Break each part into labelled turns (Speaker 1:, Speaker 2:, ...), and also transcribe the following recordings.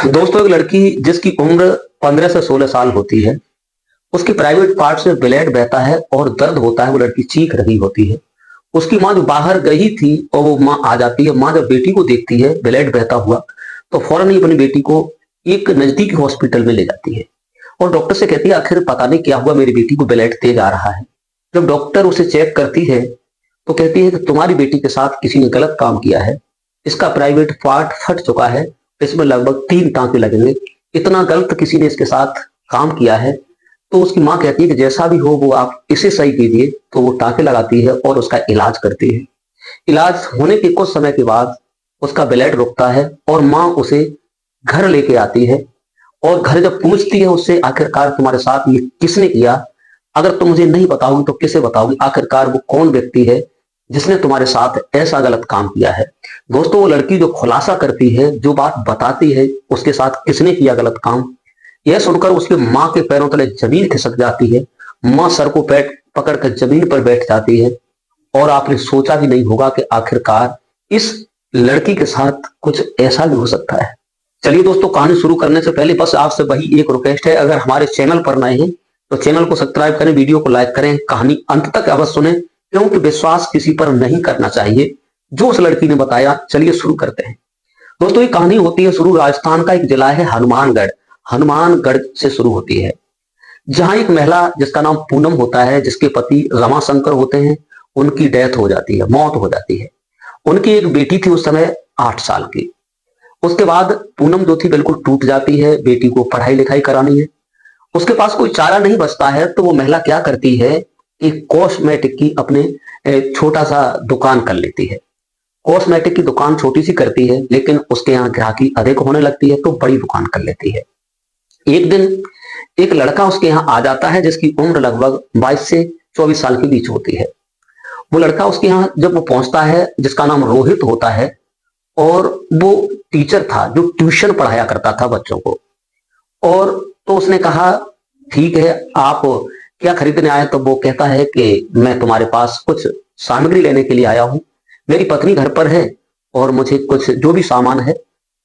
Speaker 1: दोस्तों, एक लड़की जिसकी उम्र 15 से 16 साल होती है, उसके प्राइवेट पार्ट से ब्लड बहता है और दर्द होता है। वो लड़की चीख रही होती है। उसकी माँ जो बाहर गई थी और वो माँ आ जाती है। माँ जब बेटी को देखती है ब्लड बहता हुआ, तो फौरन ही अपनी बेटी को एक नजदीकी हॉस्पिटल में ले जाती है और डॉक्टर से कहती है आखिर पता नहीं क्या हुआ, मेरी बेटी को ब्लड तेज आ रहा है। जब डॉक्टर उसे चेक करती है तो कहती है कि तुम्हारी बेटी के साथ किसी ने गलत काम किया है। इसका प्राइवेट पार्ट फट चुका है, इसमें लगभग 3 टांके लगेंगे। इतना गलत किसी ने इसके साथ काम किया है। तो उसकी माँ कहती है कि जैसा भी हो वो आप इसे सही कीजिए। तो वो टांके लगाती है और उसका इलाज करती है। इलाज होने के कुछ समय के बाद उसका ब्लड रुकता है और माँ उसे घर लेके आती है। और घर जब पूछती है उससे आखिरकार तुम्हारे साथ ये किसने किया, अगर तुम मुझे नहीं बताओगी तो किसे बताओगी, आखिरकार वो कौन व्यक्ति है जिसने तुम्हारे साथ ऐसा गलत काम किया है। दोस्तों, वो लड़की जो खुलासा करती है, जो बात बताती है उसके साथ किसने किया गलत काम, यह सुनकर उसकी माँ के पैरों तले जमीन खिसक जाती है। माँ सर को पैर पकड़कर जमीन पर बैठ जाती है। और आपने सोचा भी नहीं होगा कि आखिरकार इस लड़की के साथ कुछ ऐसा भी हो सकता है। चलिए दोस्तों, कहानी शुरू करने से पहले बस आपसे वही एक रिक्वेस्ट है, अगर हमारे चैनल पर नए हैं तो चैनल को सब्सक्राइब करें, वीडियो को लाइक करें, कहानी अंत तक अवश्य सुने, क्योंकि विश्वास किसी पर नहीं करना चाहिए जो उस लड़की ने बताया। चलिए शुरू करते हैं। दोस्तों, ये कहानी होती है शुरू राजस्थान का एक जिला है हनुमानगढ़। हनुमानगढ़ से शुरू होती है, जहां एक महिला जिसका नाम पूनम होता है, जिसके पति रमाशंकर होते हैं, उनकी डेथ हो जाती है, मौत हो जाती है। उनकी एक बेटी थी उस समय 8 साल की। उसके बाद पूनम जो थी बिल्कुल टूट जाती है, बेटी को पढ़ाई लिखाई करानी है, उसके पास कोई चारा नहीं बचता है। तो वो महिला क्या करती है, एक कॉस्मेटिक की अपने छोटा सा दुकान कर लेती है। कॉस्मेटिक की दुकान छोटी सी करती है, लेकिन उसके यहाँ ग्राहकी अधिक होने लगती है तो बड़ी दुकान कर लेती है। एक दिन एक लड़का उसके यहाँ आ जाता है जिसकी उम्र लगभग 22 से 24 साल के बीच होती है। वो लड़का उसके यहाँ जब वो पहुंचता है, जिसका नाम रोहित होता है, और वो टीचर था जो ट्यूशन पढ़ाया करता था बच्चों को। और तो उसने कहा ठीक है, आप क्या खरीदने आए। तो वो कहता है कि मैं तुम्हारे पास कुछ सामग्री लेने के लिए आया हूँ, मेरी पत्नी घर पर है और मुझे कुछ जो भी सामान है,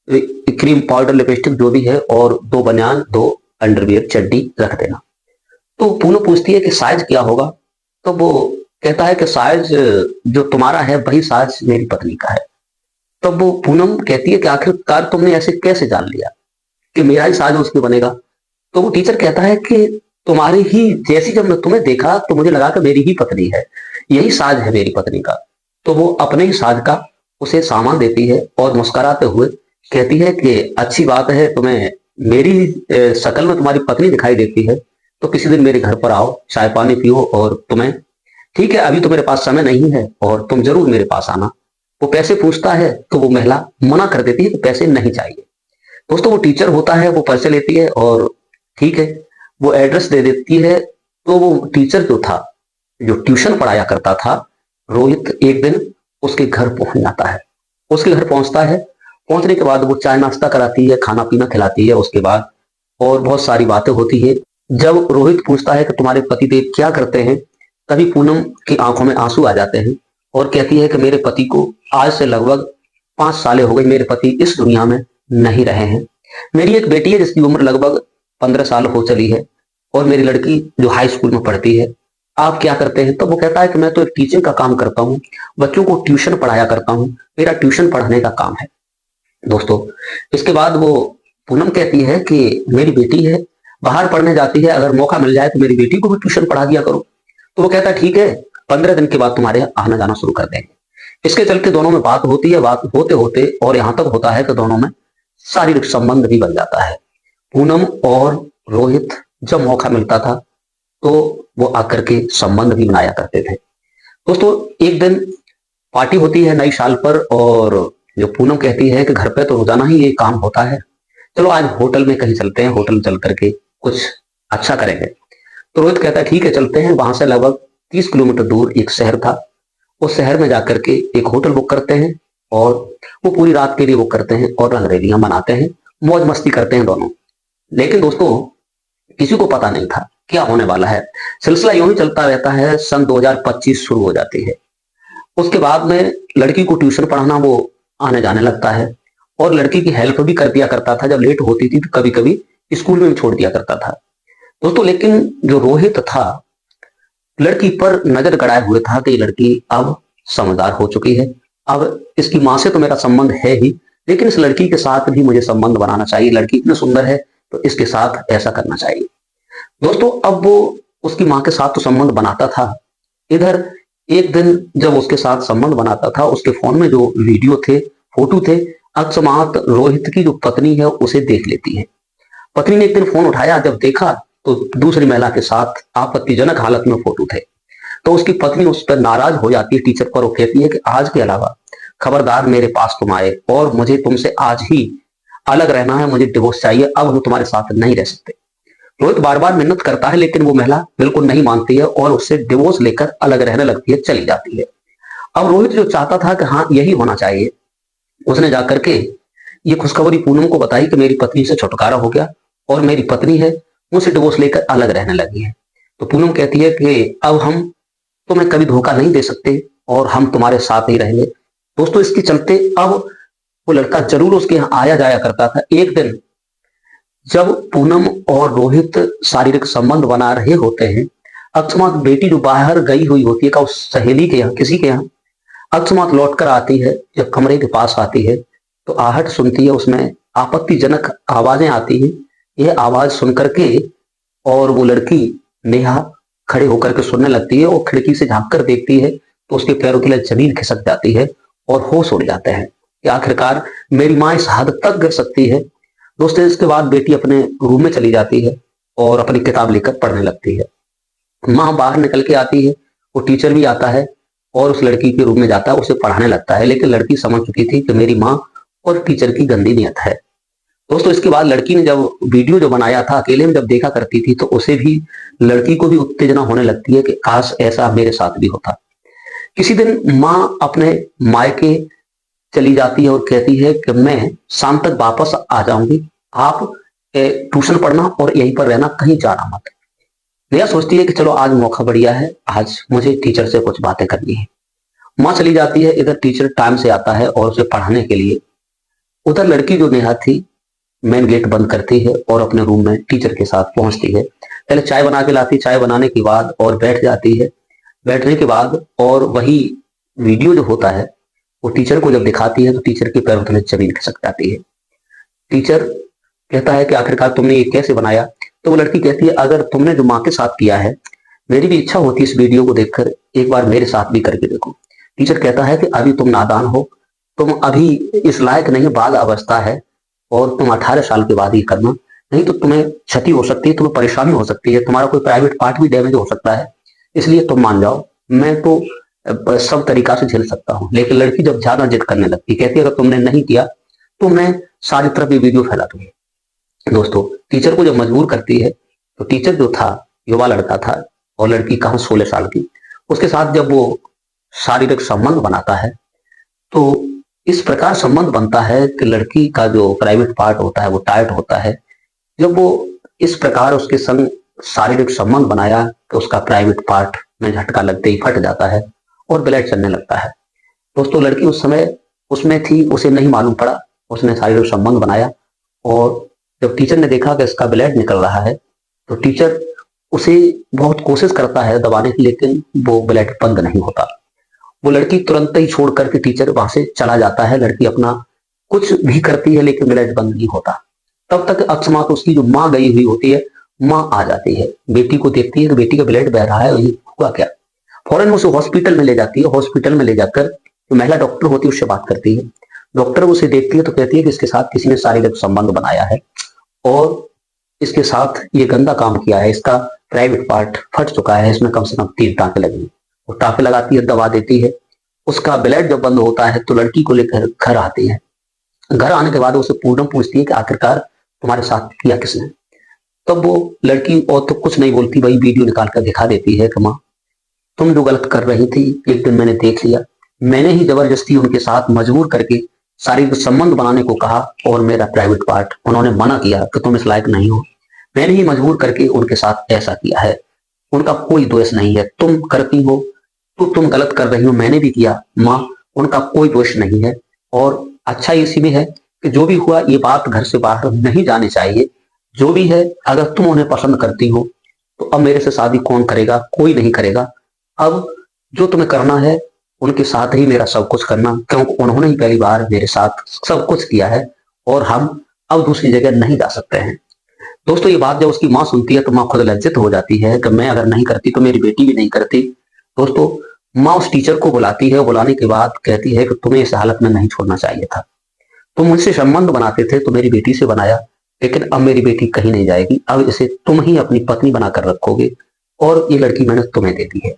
Speaker 1: क्रीम पाउडर लिपस्टिक जो भी है, और 2 बनियान 2 अंडरवियर चड्डी रख देना। तो पूनम पूछती है कि साइज क्या होगा। तो वो कहता है कि साइज जो तुम्हारा है वही साइज मेरी पत्नी का है। तब वो पूनम कहती है कि आखिरकार तुमने ऐसे कैसे जान लिया कि मेरा ही साइज उसमें बनेगा। तो वो टीचर कहता है कि तुम्हारी ही जैसी जब मैं तुम्हें देखा तो मुझे लगा कि मेरी ही पत्नी है, यही साज है मेरी पत्नी का। तो वो अपने ही साज का उसे सामान देती है और मुस्कुराते हुए कहती है कि अच्छी बात है, तुम्हें मेरी शक्ल में तुम्हारी पत्नी दिखाई देती है, तो किसी दिन मेरे घर पर आओ, चाय पानी पियो, और तुम्हें ठीक है अभी तो मेरे पास समय नहीं है और तुम जरूर मेरे पास आना। वो पैसे पूछता है तो वो महिला मना कर देती है कि पैसे नहीं चाहिए। दोस्तों, वो टीचर होता है, वो पैसे लेती है और ठीक है वो एड्रेस दे देती है। तो वो टीचर जो था, जो ट्यूशन पढ़ाया करता था, रोहित, एक दिन उसके घर पहुंच जाता है। उसके घर पहुंचता है, पहुंचने के बाद वो चाय नाश्ता कराती है, खाना पीना खिलाती है उसके बाद, और बहुत सारी बातें होती है। जब रोहित पूछता है कि तुम्हारे पतिदेव क्या करते हैं, तभी पूनम की आंखों में आंसू आ जाते हैं और कहती है कि मेरे पति को आज से लगभग 5 सालें हो गई, मेरे पति इस दुनिया में नहीं रहे हैं। मेरी एक बेटी है जिसकी उम्र लगभग 15 साल हो चली है, और मेरी लड़की जो हाई स्कूल में पढ़ती है। आप क्या करते हैं। तो वो कहता है कि मैं तो एक टीचिंग का काम करता हूँ, बच्चों को ट्यूशन पढ़ाया करता हूँ, मेरा ट्यूशन पढ़ाने का काम है। दोस्तों, इसके बाद वो पूनम कहती है कि मेरी बेटी है, बाहर पढ़ने जाती है, अगर मौका मिल जाए तो मेरी बेटी को भी ट्यूशन पढ़ा दिया करो। तो वो कहता है ठीक है, 15 दिन के बाद तुम्हारे आना जाना शुरू कर देंगे। इसके चलते दोनों में बात होती है, बात होते होते और यहां तक होता है कि दोनों में शारीरिक संबंध भी बन जाता है। पूनम और रोहित जब मौका मिलता था तो वो आकर के संबंध भी बनाया करते थे। दोस्तों, एक दिन पार्टी होती है नई साल पर, और जो पूनम कहती है कि घर पे तो रोजाना ही ये काम होता है, चलो आज होटल में कहीं चलते हैं, होटल चल करके कुछ अच्छा करेंगे। तो रोहित कहता है ठीक है चलते हैं। वहां से लगभग 30 किलोमीटर दूर एक शहर था, उस शहर में जाकर के एक होटल बुक करते हैं और वो पूरी रात के लिए बुक करते हैं और रंगरेलियां मनाते हैं, मौज मस्ती करते हैं दोनों। लेकिन दोस्तों, किसी को पता नहीं था क्या होने वाला है। सिलसिला यूं ही चलता रहता है। सन 2025 शुरू हो जाती है। उसके बाद में लड़की को ट्यूशन पढ़ाना वो आने जाने लगता है, और लड़की की हेल्प भी कर दिया करता था। जब लेट होती थी तो कभी कभी स्कूल में भी छोड़ दिया करता था दोस्तों। लेकिन जो रोहित था, लड़की पर नजर गड़ाए हुए था कि ये लड़की अब समझदार हो चुकी है, अब इसकी माँ से तो मेरा संबंध है ही, लेकिन इस लड़की के साथ भी मुझे संबंध बनाना चाहिए। लड़की इतनी सुंदर है तो इसके साथ ऐसा करना चाहिए दोस्तों। अब वो उसकी माँ के साथ तो संबंध बनाता था। इधर एक दिन जब उसके साथ संबंध बनाता था, उसके फोन में जो वीडियो थे, फोटो थे, अकस्मात रोहित की जो पत्नी है उसे देख लेती है। पत्नी ने एक दिन फोन उठाया, जब देखा तो दूसरी महिला के साथ आपत्तिजनक हालत में फोटो थे। तो उसकी पत्नी उस पर नाराज हो जाती है, टीचर पर। वो कहती है कि आज के अलावा खबरदार मेरे पास तुम आए और मुझे तुमसे आज ही अलग रहना है, मुझे डिवोर्स चाहिए, अब हम तुम्हारे साथ नहीं रह सकते। रोहित बार बार मिन्नत करता है लेकिन वो महिला बिल्कुल नहीं मानती है और उससे डिवोर्स लेकर अलग रहने लगती है, चली जाती है। अब रोहित जो चाहता था कि हाँ यही होना चाहिए, उसने जाकर के ये खुशखबरी पूनम को बताई कि मेरी पत्नी से छुटकारा हो गया और मेरी पत्नी है मुझसे डिवोर्स लेकर अलग रहने लगी है। तो पूनम कहती है कि अब हम तुम्हें कभी धोखा नहीं दे सकते और हम तुम्हारे साथ ही रहेंगे। दोस्तों इसके चलते अब वो लड़का जरूर उसके यहाँ आया जाया करता था। एक दिन जब पूनम और रोहित शारीरिक संबंध बना रहे होते हैं, अकस्मात बेटी जो बाहर गई हुई होती है का उस सहेली के यहाँ, किसी के यहाँ, अकस्मात लौट कर आती है। जब कमरे के पास आती है तो आहट सुनती है, उसमें आपत्तिजनक आवाजें आती हैं। यह आवाज सुनकर के और वो लड़की नेहा खड़े होकर के सुनने लगती है और खिड़की से झांक कर देखती है तो उसके पैरों के लिए जमीन खिसक जाती है और होश उड़ जाते हैं कि आखिरकार मेरी माँ इस हद तक गिर सकती है। दोस्तों इसके बाद बेटी अपने रूम में चली जाती है और अपनी किताब लेकर पढ़ने लगती है। माँ बाहर निकल के आती है, वो टीचर भी आता है और उस लड़की के रूम में जाता है, उसे पढ़ाने लगता है। लेकिन लड़की समझ चुकी थी कि मेरी माँ और टीचर की गंदी नियत है। दोस्तों इसके बाद लड़की ने जब वीडियो जो बनाया था अकेले में जब देखा करती थी तो उसे भी, लड़की को भी उत्तेजना होने लगती है कि काश ऐसा मेरे साथ भी होता। किसी दिन माँ अपने मायके चली जाती है और कहती है कि मैं शाम तक वापस आ जाऊंगी, आप ट्यूशन पढ़ना और यहीं पर रहना, कहीं जाना मत। नेहा सोचती है कि चलो आज मौका बढ़िया है, आज मुझे टीचर से कुछ बातें करनी है। माँ चली जाती है, इधर टीचर टाइम से आता है और उसे पढ़ाने के लिए। उधर लड़की जो नेहा थी मेन गेट बंद करती है और अपने रूम में टीचर के साथ पहुंचती है। पहले चाय बना के लाती, चाय बनाने के बाद और बैठ जाती है। बैठने के बाद और वही वीडियो जो होता है वो टीचर को जब दिखाती है तो टीचर के पैरों तले जमीन खिसक जाती है। टीचर कहता है कि आखिरकार तुमने ये कैसे बनाया? तो वो लड़की कहती है अगर तुमने जो माँ के साथ किया है, मेरी भी इच्छा होती है इस वीडियो को देखकर एक बार मेरे साथ भी करके देखो। टीचर कहता है कि अभी तुम नादान हो, तुम अभी इस लायक नहीं, बाल अवस्था है और तुम 18 साल के बाद ही करना, नहीं तो तुम्हें क्षति हो सकती है, तुम्हें परेशानी हो सकती है, तुम्हारा कोई प्राइवेट पार्ट भी डैमेज हो सकता है, इसलिए तुम मान जाओ, मैं तो सब तरीका से झेल सकता हूँ। लेकिन लड़की जब ज्यादा जिद करने लगती, कहती है अगर तुमने नहीं किया तो मैं सारी तरफ ये वीडियो फैला दूंगी। दोस्तों टीचर को जब मजबूर करती है तो टीचर जो था युवा लड़का था और लड़की कहाँ 16 साल की, उसके साथ जब वो शारीरिक संबंध बनाता है तो इस प्रकार संबंध बनता है कि लड़की का जो प्राइवेट पार्ट होता है वो टाइट होता है। जब वो इस प्रकार उसके संग शारीरिक संबंध बनाया तो उसका प्राइवेट पार्ट में झटका लगते ही फट जाता है और ब्लड चलने लगता है। दोस्तों लड़की उस समय उसमें थी, उसे नहीं मालूम पड़ा, उसने शारीरिक संबंध बनाया और जब टीचर ने देखा कि इसका ब्लड निकल रहा है तो टीचर उसे बहुत कोशिश करता है दबाने की, लेकिन वो ब्लड बंद नहीं होता। वो लड़की तुरंत ही छोड़ करके टीचर वहां से चला जाता है। लड़की अपना कुछ भी करती है लेकिन ब्लड बंद नहीं होता। तब तक अकस्मात उसकी जो माँ गई हुई होती है, माँ आ जाती है, बेटी को देखती है कि बेटी का ब्लड बह रहा है, ये हुआ क्या? फौरन उसे हॉस्पिटल में ले जाती है। हॉस्पिटल में ले जाकर जो महिला डॉक्टर होती है उससे बात करती है। डॉक्टर उसे देखती है तो कहती है कि इसके साथ किसी ने शारीरिक संबंध बनाया है और इसके साथ ये गंदा काम किया है, इसका प्राइवेट पार्ट फट चुका है, इसमें कम से कम 3 टाँके लगेंगे। वो टाँके लगाती है, दवा देती है। उसका ब्लड जब बंद होता है तो लड़की को लेकर घर आती है। घर आने के बाद उसे पूनम पूछती है कि आखिरकार तुम्हारे साथ किया किसने? तब वो लड़की और तो कुछ नहीं बोलती, वही वीडियो निकाल कर दिखा देती है कि माँ तुम जो गलत कर रही थी एक दिन मैंने देख लिया, मैंने ही जबरदस्ती उनके साथ मजबूर करके शारीरिक संबंध बनाने को कहा और मेरा प्राइवेट पार्ट उन्होंने मना किया कि तुम इस लायक नहीं हो, मैंने ही मजबूर करके उनके साथ ऐसा किया है, उनका कोई दोष नहीं है, तुम करती हो तो तुम गलत कर रही हो, मैंने भी किया माँ, उनका कोई दोष नहीं है। और अच्छा इसी में है कि जो भी हुआ ये बात घर से बाहर नहीं जानी चाहिए। जो भी है, अगर तुम उन्हें पसंद करती हो तो अब मेरे से शादी कौन करेगा? कोई नहीं करेगा। अब जो तुम्हें करना है उनके साथ ही मेरा सब कुछ करना, क्योंकि उन्होंने ही पहली बार मेरे साथ सब कुछ किया है और हम अब दूसरी जगह नहीं जा सकते हैं। दोस्तों ये बात जब उसकी माँ सुनती है तो माँ खुद लज्जित हो जाती है कि मैं अगर नहीं करती तो मेरी बेटी भी नहीं करती। दोस्तों माँ उस टीचर को बुलाती है, बुलाने के बाद कहती है कि तुम्हें इस हालत में नहीं छोड़ना चाहिए था। तुम मुझसे संबंध बनाते थे तो मेरी बेटी से बनाया, लेकिन अब मेरी बेटी कहीं नहीं जाएगी। अब इसे तुम ही अपनी पत्नी बनाकर रखोगे और ये लड़की मैंने तुम्हें दे दी है।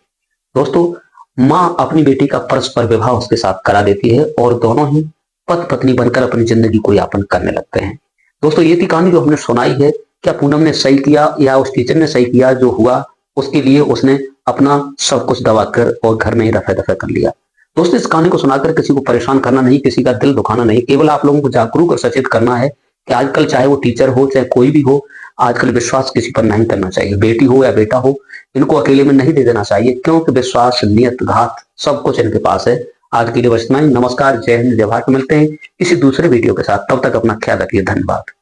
Speaker 1: दोस्तों माँ अपनी बेटी का परस्पर विवाह उसके साथ करा देती है और दोनों ही पति पत्नी बनकर अपनी जिंदगी को यापन करने लगते हैं। दोस्तों ये थी कहानी जो हमने सुनाई है। क्या पूनम ने सही किया या उस टीचर ने सही किया? जो हुआ उसके लिए उसने अपना सब कुछ दबा कर और घर में ही रफे दफे कर लिया। दोस्तों इस कहानी को सुनाकर किसी को परेशान करना नहीं, किसी का दिल दुखाना नहीं, केवल आप लोगों को जागरूक और सचेत करना है कि आजकल चाहे वो टीचर हो चाहे कोई भी हो, आजकल विश्वास किसी पर नहीं करना चाहिए। बेटी हो या बेटा हो, इनको अकेले में नहीं दे देना चाहिए, क्योंकि विश्वास, नियत, घात सब कुछ इनके पास है। आज के लिए बस इतना ही। नमस्कार, जय हिंद, जय भारत। मिलते हैं किसी दूसरे वीडियो के साथ, तब तक अपना ख्याल रखिए। धन्यवाद।